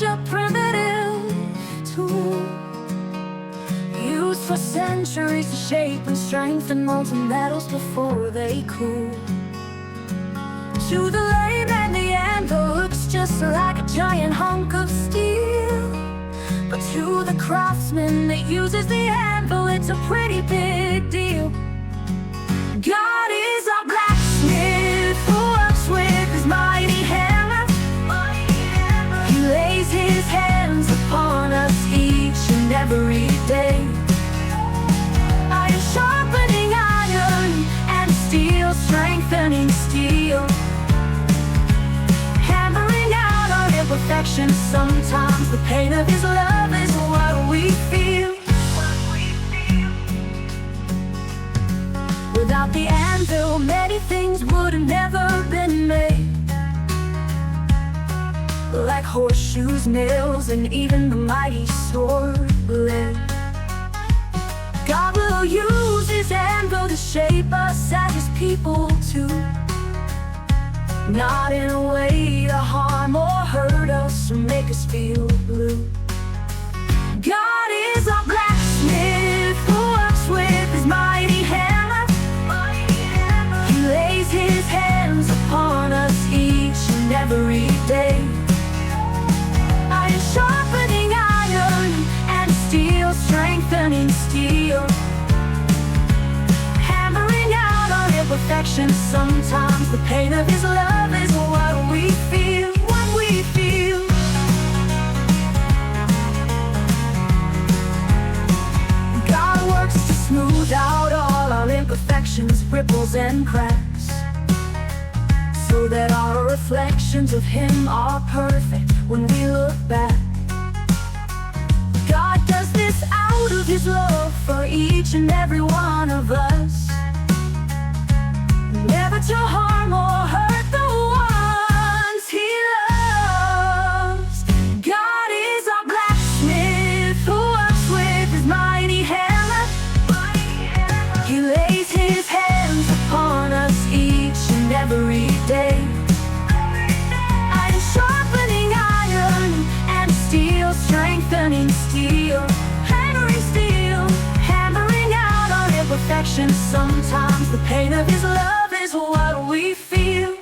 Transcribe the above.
a primitive tool used for centuries to shape and strengthen molten metals before they cool. To the layman, the anvil looks just like a giant hunk of steel, but to the craftsman that uses the anvil, it's a pretty big deal. God is our blacksmith who works with his mighty hammer. He lays his hands upon us each and every day. Iron sharpening iron, and steel strengthening steel, hammering out our imperfections. Sometimes the pain of his love is what we feel. Without the anvil, many things would have never been made, like horseshoes, nails, and even the mighty sword blade. God will use his anvil to shape us as his people too, not in a way to harm or hurt us or make us feel blue. God is our blacksmith who works with his mighty hammer. He lays his hands upon us each and every day. Iron sharpening iron, and steel strengthening steel, hammering out our imperfections. Sometimes the pain of his love is what we feel, what we feel. God works to smooth out all our imperfections, ripples and cracks, so that our reflections of him are perfect when we look back. God does this out of his love for each and every one of us, never to harm or hurt the ones he loves. God is our blacksmith who works with his mighty hammer. He lays his hands upon us each and every day. Iron sharpening iron, and steel strengthening steel, hammering out our imperfections. Sometimes the pain of his love is what we feel.